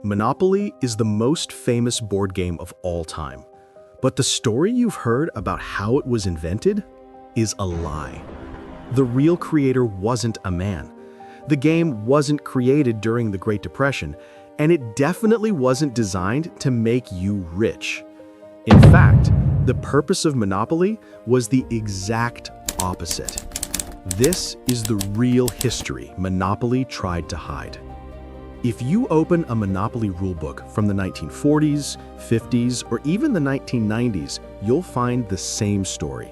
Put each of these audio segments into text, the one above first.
Monopoly is the most famous board game of all time. But the story you've heard about how it was invented is a lie. The real creator wasn't a man. The game wasn't created during the Great Depression, and it definitely wasn't designed to make you rich. In fact, the purpose of Monopoly was the exact opposite. This is the real history Monopoly tried to hide. If you open a Monopoly rulebook from the 1940s, 50s, or even the 1990s, you'll find the same story.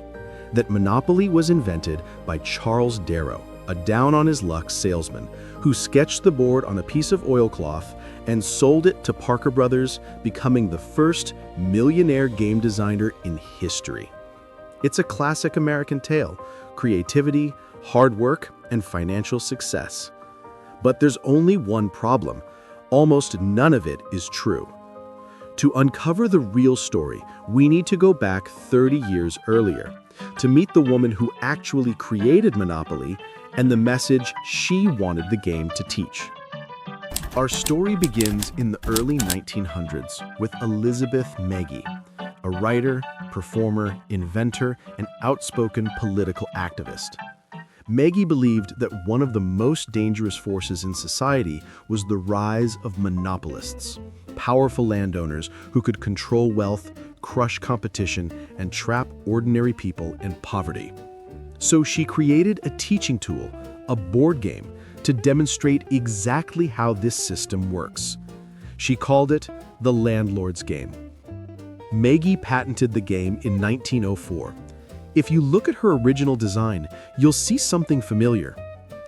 That Monopoly was invented by Charles Darrow, a down-on-his-luck salesman who sketched the board on a piece of oilcloth and sold it to Parker Brothers, becoming the first millionaire game designer in history. It's a classic American tale: creativity, hard work, and financial success. But there's only one problem: almost none of it is true. To uncover the real story, we need to go back 30 years earlier to meet the woman who actually created Monopoly and the message she wanted the game to teach. Our story begins in the early 1900s with Elizabeth Magie, a writer, performer, inventor, and outspoken political activist. Magie believed that one of the most dangerous forces in society was the rise of monopolists, powerful landowners who could control wealth, crush competition, and trap ordinary people in poverty. So she created a teaching tool, a board game, to demonstrate exactly how this system works. She called it the Landlord's Game. Magie patented the game in 1904. If you look at her original design, you'll see something familiar.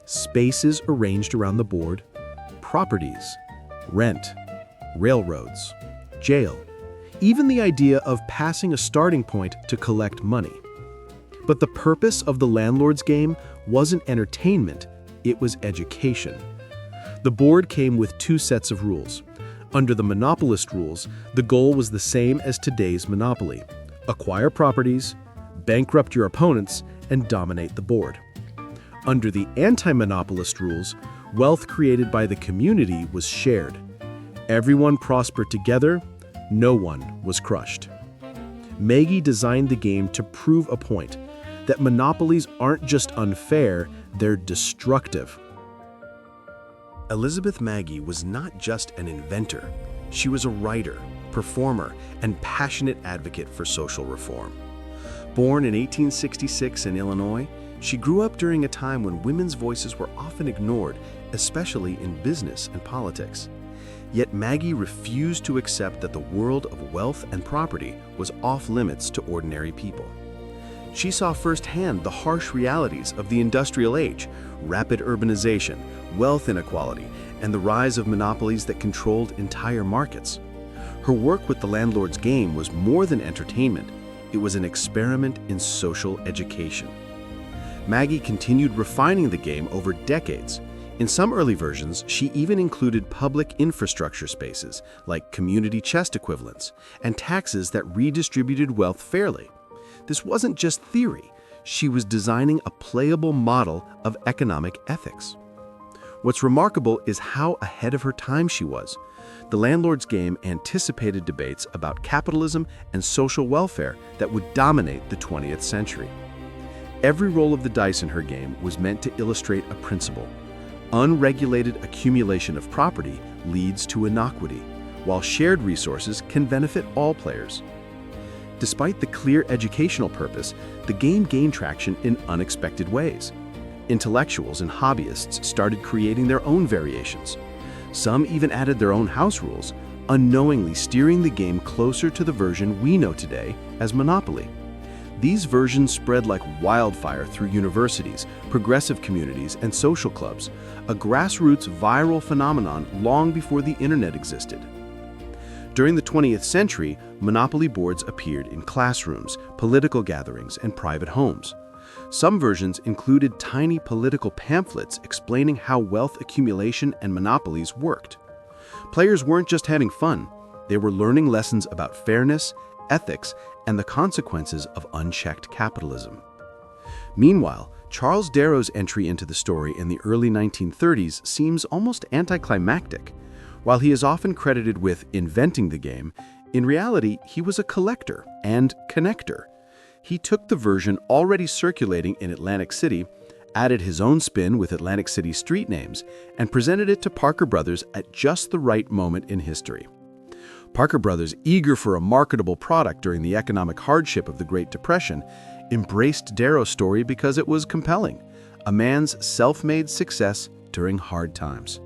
Spaces arranged around the board, properties, rent, railroads, jail, even the idea of passing a starting point to collect money. But the purpose of the Landlord's Game wasn't entertainment, it was education. The board came with two sets of rules. Under the monopolist rules, the goal was the same as today's Monopoly: acquire properties, bankrupt your opponents, and dominate the board. Under the anti-monopolist rules, wealth created by the community was shared. Everyone prospered together, no one was crushed. Magie designed the game to prove a point: that monopolies aren't just unfair, they're destructive. Elizabeth Magie was not just an inventor. She was a writer, performer, and passionate advocate for social reform. Born in 1866 in Illinois, she grew up during a time when women's voices were often ignored, especially in business and politics. Yet Magie refused to accept that the world of wealth and property was off-limits to ordinary people. She saw firsthand the harsh realities of the industrial age: rapid urbanization, wealth inequality, and the rise of monopolies that controlled entire markets. Her work with the Landlord's Game was more than entertainment. It was an experiment in social education. Magie continued refining the game over decades. In some early versions, she even included public infrastructure spaces, like community chest equivalents, and taxes that redistributed wealth fairly. This wasn't just theory. She was designing a playable model of economic ethics. What's remarkable is how ahead of her time she was. The Landlord's Game anticipated debates about capitalism and social welfare that would dominate the 20th century. Every roll of the dice in her game was meant to illustrate a principle: unregulated accumulation of property leads to inequality, while shared resources can benefit all players. Despite the clear educational purpose, the game gained traction in unexpected ways. Intellectuals and hobbyists started creating their own variations. Some even added their own house rules, unknowingly steering the game closer to the version we know today as Monopoly. These versions spread like wildfire through universities, progressive communities, and social clubs, a grassroots viral phenomenon long before the internet existed. During the 20th century, Monopoly boards appeared in classrooms, political gatherings, and private homes. Some versions included tiny political pamphlets explaining how wealth accumulation and monopolies worked. Players weren't just having fun, they were learning lessons about fairness, ethics, and the consequences of unchecked capitalism. Meanwhile, Charles Darrow's entry into the story in the early 1930s seems almost anticlimactic. While he is often credited with inventing the game, in reality, he was a collector and connector. He took the version already circulating in Atlantic City, added his own spin with Atlantic City street names, and presented it to Parker Brothers at just the right moment in history. Parker Brothers, eager for a marketable product during the economic hardship of the Great Depression, embraced Darrow's story because it was compelling, a man's self-made success during hard times.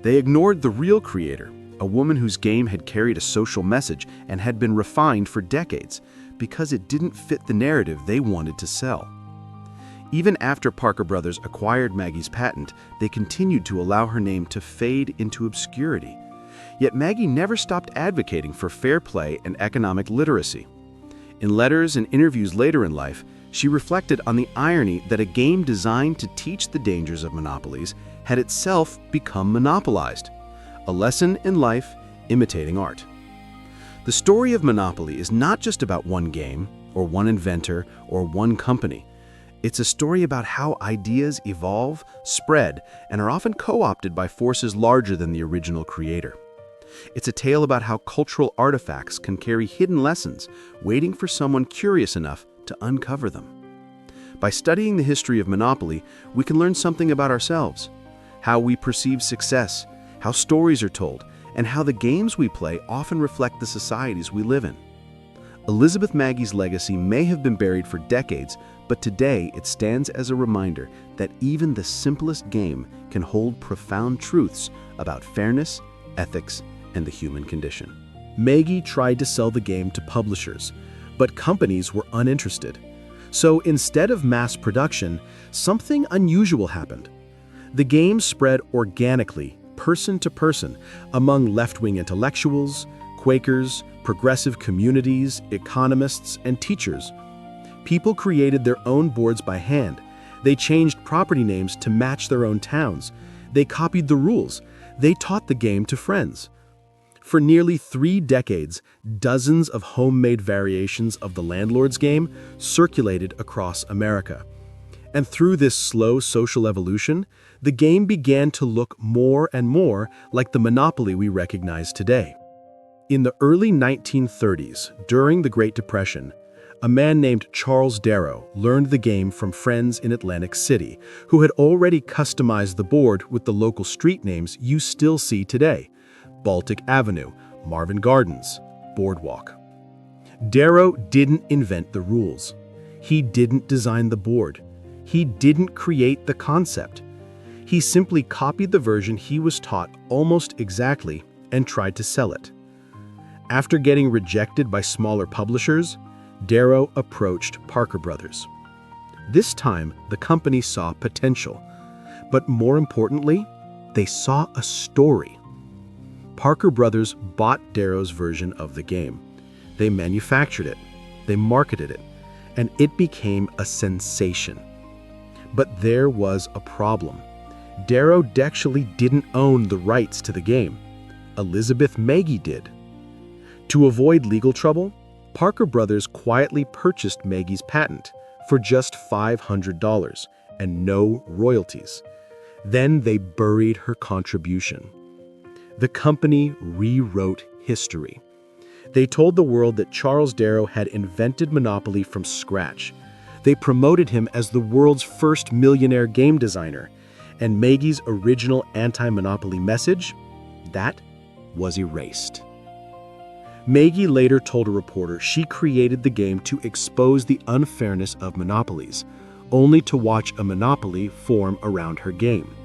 They ignored the real creator, a woman whose game had carried a social message and had been refined for decades, because it didn't fit the narrative they wanted to sell. Even after Parker Brothers acquired Maggie's patent, they continued to allow her name to fade into obscurity. Yet Magie never stopped advocating for fair play and economic literacy. In letters and interviews later in life, she reflected on the irony that a game designed to teach the dangers of monopolies had itself become monopolized. A lesson in life imitating art. The story of Monopoly is not just about one game, or one inventor, or one company. It's a story about how ideas evolve, spread, and are often co-opted by forces larger than the original creator. It's a tale about how cultural artifacts can carry hidden lessons, waiting for someone curious enough to uncover them. By studying the history of Monopoly, we can learn something about ourselves, how we perceive success, how stories are told, and how the games we play often reflect the societies we live in. Elizabeth Maggie's legacy may have been buried for decades, but today it stands as a reminder that even the simplest game can hold profound truths about fairness, ethics, and the human condition. Magie tried to sell the game to publishers, but companies were uninterested. So instead of mass production, something unusual happened. The game spread organically, person to person, among left-wing intellectuals, Quakers, progressive communities, economists, and teachers. People created their own boards by hand. They changed property names to match their own towns. They copied the rules. They taught the game to friends. For nearly 3 decades, dozens of homemade variations of the Landlord's game circulated across America. And through this slow social evolution, the game began to look more and more like the monopoly we recognize today. In the early 1930s, during the Great Depression, a man named Charles Darrow learned the game from friends in Atlantic City, who had already customized the board with the local street names you still see today: Baltic Avenue, Marvin Gardens, Boardwalk. Darrow didn't invent the rules. He didn't design the board. He didn't create the concept. He simply copied the version he was taught almost exactly and tried to sell it. After getting rejected by smaller publishers, Darrow approached Parker Brothers. This time, the company saw potential, but more importantly, they saw a story. Parker Brothers bought Darrow's version of the game. They manufactured it, they marketed it, and it became a sensation. But there was a problem. Darrow actually didn't own the rights to the game. Elizabeth Magie did. To avoid legal trouble, Parker Brothers quietly purchased Maggie's patent for just $500 and no royalties. Then they buried her contribution. The company rewrote history. They told the world that Charles Darrow had invented Monopoly from scratch. They promoted him as the world's first millionaire game designer. And Maggie's original anti-monopoly message, that was erased. Magie later told a reporter she created the game to expose the unfairness of monopolies, only to watch a monopoly form around her game.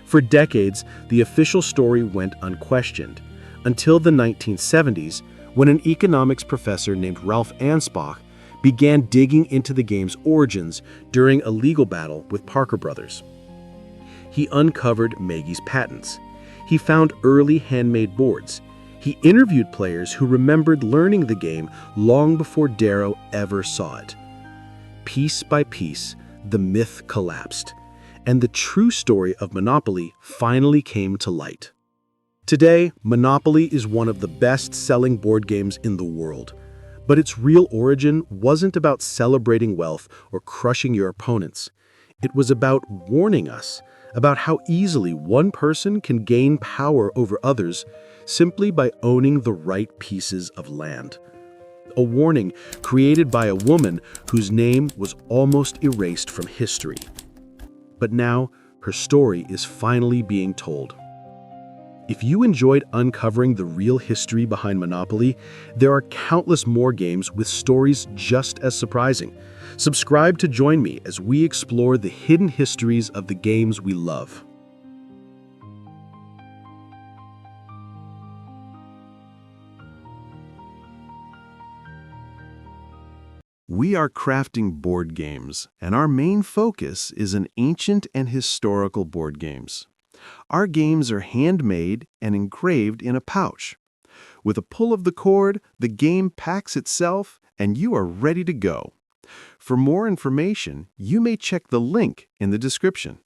For decades, the official story went unquestioned, until the 1970s, when an economics professor named Ralph Ansbach began digging into the game's origins during a legal battle with Parker Brothers. He uncovered Maggie's patents. He found early handmade boards. He interviewed players who remembered learning the game long before Darrow ever saw it. Piece by piece, the myth collapsed, and the true story of Monopoly finally came to light. Today, Monopoly is one of the best-selling board games in the world, but its real origin wasn't about celebrating wealth or crushing your opponents. It was about warning us about how easily one person can gain power over others simply by owning the right pieces of land. A warning created by a woman whose name was almost erased from history. But now, her story is finally being told. If you enjoyed uncovering the real history behind Monopoly, there are countless more games with stories just as surprising. Subscribe to join me as we explore the hidden histories of the games we love. We are crafting board games, and our main focus is in ancient and historical board games. Our games are handmade and engraved in a pouch. With a pull of the cord, the game packs itself, and you are ready to go. For more information, you may check the link in the description.